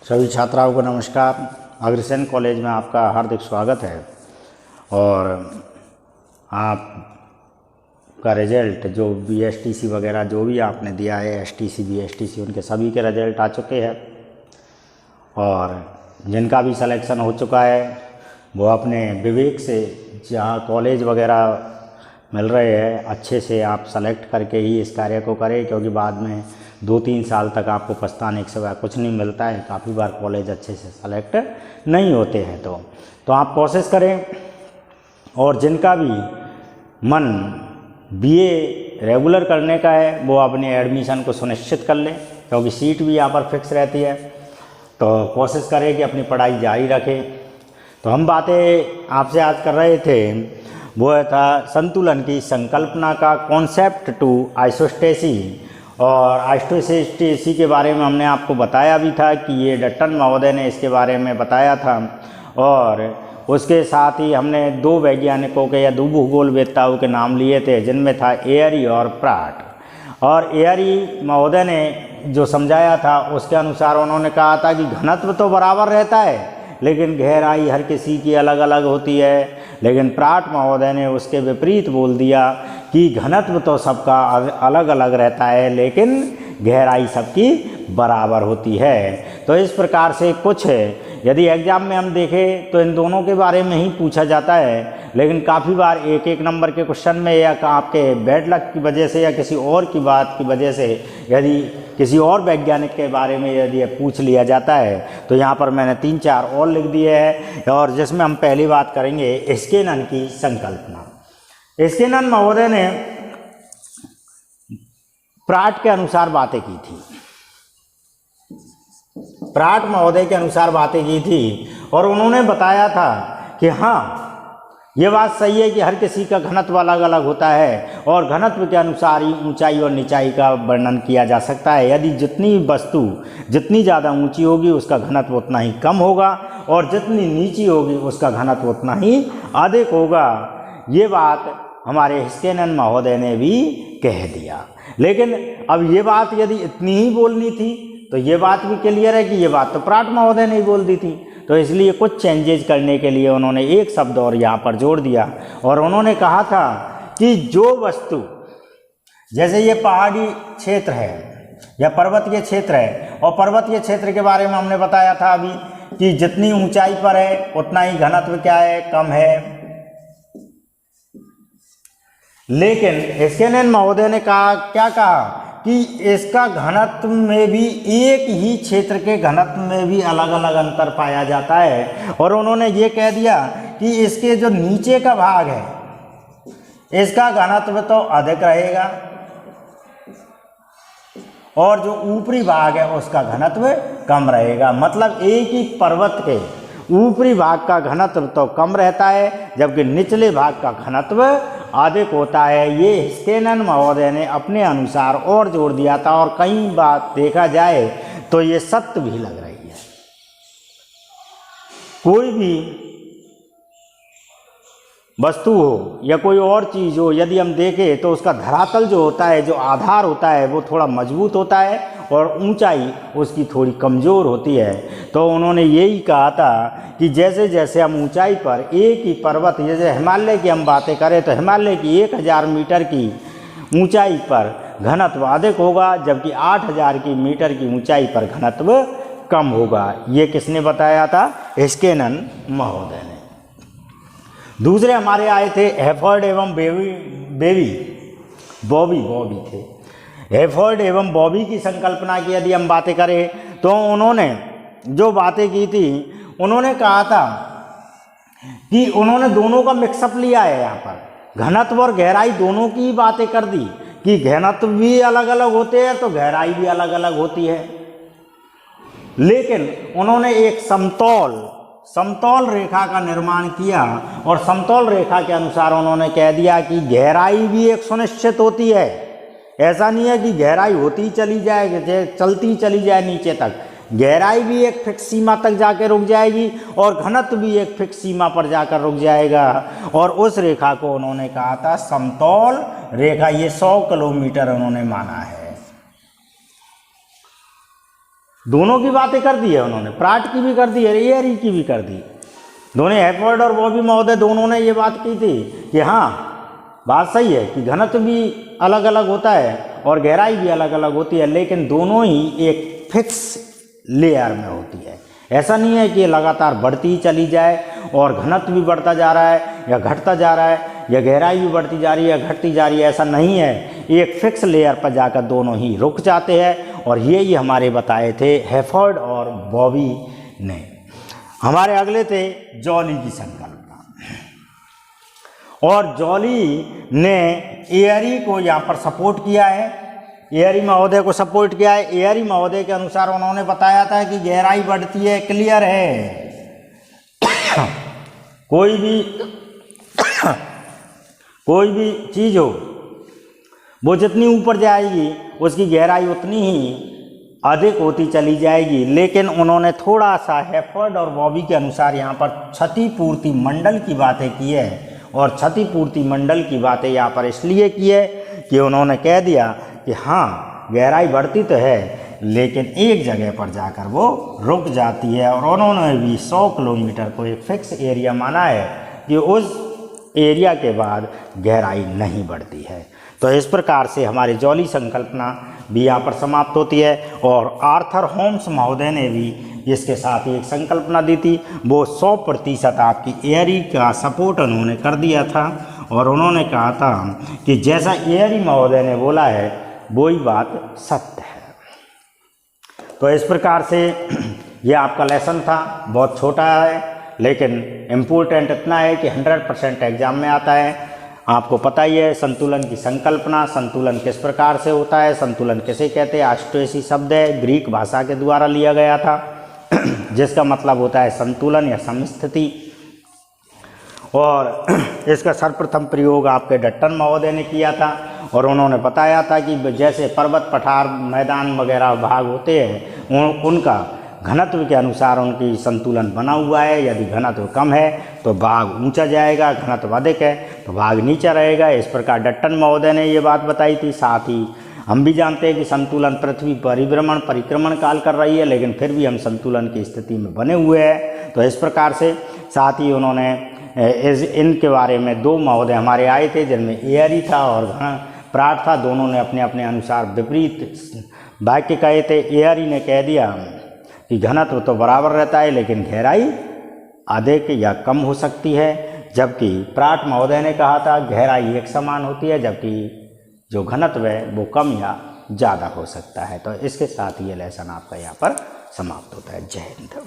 सभी छात्राओं को नमस्कार। अग्रसेन कॉलेज में आपका हार्दिक स्वागत है। और आपका रिजल्ट जो BSTC वगैरह जो भी आपने दिया है, STC BSTC, उनके सभी के रिजल्ट आ चुके हैं। और जिनका भी सिलेक्शन हो चुका है वो अपने विवेक से जहाँ कॉलेज वगैरह मिल रहे हैं अच्छे से आप सेलेक्ट करके ही इस कार्य को करें, क्योंकि बाद में 2-3 साल तक आपको पछताने के सिवा कुछ नहीं मिलता है। काफ़ी बार कॉलेज अच्छे से सेलेक्ट नहीं होते हैं। तो आप कोशिश करें। और जिनका भी मन BA रेगुलर करने का है वो अपने एडमिशन को सुनिश्चित कर लें, क्योंकि सीट भी यहाँ पर फिक्स रहती है। तो कोशिश करें कि अपनी पढ़ाई जारी रखें। तो हम बातें आपसे आज कर रहे थे वो था संतुलन की संकल्पना का कॉन्सेप्ट टू आइसोस्टेसी। और आइसोस्टेसी के बारे में हमने आपको बताया भी था कि ये डट्टन महोदय ने इसके बारे में बताया था। और उसके साथ ही हमने 2 वैज्ञानिकों के या 2 भूगोलवेत्ताओं के नाम लिए थे, जिनमें था एयरी और प्राट। और एयरी महोदय ने जो समझाया था उसके अनुसार उन्होंने कहा था कि घनत्व तो बराबर रहता है लेकिन गहराई हर किसी की अलग अलग होती है। लेकिन प्राट महोदय ने उसके विपरीत बोल दिया कि घनत्व तो सबका अलग अलग रहता है लेकिन गहराई सबकी बराबर होती है। तो इस प्रकार से कुछ यदि एग्ज़ाम में हम देखें तो इन दोनों के बारे में ही पूछा जाता है, लेकिन काफ़ी बार 1-1 नंबर के क्वेश्चन में या आपके बैड लक की वजह से या किसी और की बात की वजह से यदि किसी और वैज्ञानिक के बारे में यदि पूछ लिया जाता है तो यहाँ पर मैंने 3-4 और लिख दिए हैं। और जिसमें हम पहली बात करेंगे स्केनन की संकल्पना। स्केनन महोदय ने प्राट के अनुसार बातें की थी, प्राट महोदय के अनुसार बातें की थी। और उन्होंने बताया था कि हाँ, ये बात सही है कि हर किसी का घनत्व अलग अलग होता है और घनत्व के अनुसार ही ऊंचाई और निचाई का वर्णन किया जा सकता है। यदि जितनी वस्तु जितनी ज़्यादा ऊंची होगी उसका घनत्व उतना ही कम होगा और जितनी नीची होगी उसका घनत्व उतना ही अधिक होगा। ये बात हमारे स्केनन महोदय ने भी कह दिया। लेकिन अब ये बात यदि इतनी ही बोलनी थी तो ये बात भी क्लियर है कि ये बात तो प्राट महोदय ने ही बोल दी थी। तो इसलिए कुछ चेंजेज करने के लिए उन्होंने एक शब्द और यहाँ पर जोड़ दिया और उन्होंने कहा था कि जो वस्तु, जैसे ये पहाड़ी क्षेत्र है या पर्वतीय क्षेत्र है, और पर्वतीय क्षेत्र के बारे में हमने बताया था अभी कि जितनी ऊंचाई पर है उतना ही घनत्व क्या है, कम है। लेकिन स्केनन महोदय ने कहा, क्या कहा कि इसका घनत्व में भी एक ही क्षेत्र के घनत्व में भी अलग अलग अंतर पाया जाता है। और उन्होंने ये कह दिया कि इसके जो नीचे का भाग है इसका घनत्व तो अधिक रहेगा और जो ऊपरी भाग है उसका घनत्व कम रहेगा। मतलब एक ही पर्वत के ऊपरी भाग का घनत्व तो कम रहता है जबकि निचले भाग का घनत्व अधिक होता है। ये स्केनन महोदय ने अपने अनुसार और जोड़ दिया था और कई बात देखा जाए तो ये सत्य भी लग रही है। कोई भी वस्तु हो या कोई और चीज़ हो, यदि हम देखें तो उसका धरातल जो होता है, जो आधार होता है, वो थोड़ा मजबूत होता है और ऊंचाई उसकी थोड़ी कमज़ोर होती है। तो उन्होंने यही कहा था कि जैसे जैसे हम ऊंचाई पर एक ही पर्वत, जैसे हिमालय की हम बातें करें तो हिमालय की 1000 मीटर की ऊंचाई पर घनत्व अधिक होगा जबकि 8000 मीटर की ऊंचाई पर घनत्व कम होगा। ये किसने बताया था? स्केनन महोदय ने। दूसरे हमारे आए थे हैफोर्ड एवं बॉबी थे। हैफोर्ड एवं बॉबी की संकल्पना की यदि हम बातें करें तो उन्होंने जो बातें की थी, उन्होंने कहा था कि उन्होंने दोनों का मिक्सअप लिया है। यहाँ पर घनत्व और गहराई दोनों की ही बातें कर दी कि घनत्व भी अलग अलग होते हैं तो गहराई भी अलग अलग होती है। लेकिन उन्होंने एक समतल रेखा का निर्माण किया और समतल रेखा के अनुसार उन्होंने कह दिया कि गहराई भी एक सुनिश्चित होती है। ऐसा नहीं है कि गहराई होती ही चली जाए, चलती चली जाए नीचे तक। गहराई भी एक फिक्स सीमा तक जाकर रुक जाएगी और घनत्व भी एक फिक्स सीमा पर जाकर रुक जाएगा। और उस रेखा को उन्होंने कहा था समतल रेखा। ये 100 किलोमीटर उन्होंने माना है। दोनों की बातें कर दी है उन्होंने, प्राट की भी कर दी है, एयरी की भी कर दी। दोनों हैफोर्ड और बॉबी महोदय दोनों ने ये बात की थी कि हाँ बात सही है कि घनत्व भी अलग अलग होता है और गहराई भी अलग अलग होती है, लेकिन दोनों ही एक फिक्स लेयर में होती है। ऐसा नहीं है कि ये लगातार बढ़ती ही चली जाए और घनत्व भी बढ़ता जा रहा है या घटता जा रहा है या गहराई भी बढ़ती जा रही है या घटती जा रही है, ऐसा नहीं है। एक फिक्स लेयर पर जाकर दोनों ही रुक जाते हैं और यही हमारे बताए थे हैफोर्ड और बॉबी ने। हमारे अगले थे जॉली की संकल्पना, और जॉली ने एयरी को यहाँ पर सपोर्ट किया है, एयरी महोदय को सपोर्ट किया है। एयरी महोदय के अनुसार उन्होंने बताया था कि गहराई बढ़ती है, क्लियर है, कोई भी चीज़ हो वो जितनी ऊपर जाएगी उसकी गहराई उतनी ही अधिक होती चली जाएगी। लेकिन उन्होंने थोड़ा सा हैफोर्ड और बॉबी के अनुसार यहाँ पर क्षतिपूर्ति मंडल की बातें की है, और क्षतिपूर्ति मंडल की बातें यहाँ पर इसलिए की है कि उन्होंने कह दिया कि हाँ गहराई बढ़ती तो है लेकिन एक जगह पर जाकर वो रुक जाती है, और उन्होंने भी 100 किलोमीटर को एक फिक्स एरिया माना है कि उस एरिया के बाद गहराई नहीं बढ़ती है। तो इस प्रकार से हमारी जॉली संकल्पना भी यहाँ पर समाप्त होती है। और आर्थर होम्स महोदय ने भी इसके साथ ही एक संकल्पना दी थी, वो 100% आपकी एयरी का सपोर्ट उन्होंने कर दिया था, और उन्होंने कहा था कि जैसा एयरी महोदय ने बोला है वही बात सत्य है। तो इस प्रकार से ये आपका लेसन था, बहुत छोटा है लेकिन इम्पोर्टेंट इतना है कि 100% एग्जाम में आता है। आपको पता ही है संतुलन की संकल्पना, संतुलन किस प्रकार से होता है, संतुलन किसे कहते हैं। आस्ट्रोएसी शब्द है, ग्रीक भाषा के द्वारा लिया गया था, जिसका मतलब होता है संतुलन या समस्थिति। और इसका सर्वप्रथम प्रयोग आपके डट्टन महोदय ने किया था, और उन्होंने बताया था कि जैसे पर्वत पठार मैदान वगैरह भाग होते हैं उनका घनत्व के अनुसार उनकी संतुलन बना हुआ है। यदि घनत्व कम है तो भाग ऊंचा जाएगा, घनत्व अधिक है तो भाग नीचा रहेगा। इस प्रकार डट्टन महोदय ने ये बात बताई थी। साथ ही हम भी जानते हैं कि संतुलन पृथ्वी परिक्रमण काल कर रही है, लेकिन फिर भी हम संतुलन की स्थिति में बने हुए हैं। तो इस प्रकार से साथ ही उन्होंने इनके बारे में 2 महोदय हमारे आए थे, जिनमें एयरी था और प्राट था। दोनों ने अपने अपने अनुसार विपरीत वाक्य कहे थे। एयरी ने कह दिया कि घनत्व तो बराबर रहता है लेकिन गहराई अधिक या कम हो सकती है, जबकि प्राट महोदय ने कहा था गहराई एक समान होती है, जबकि जो घनत्व है वो कम या ज़्यादा हो सकता है। तो इसके साथ ये लेसन आपका यहाँ पर समाप्त होता है। जय हिंद।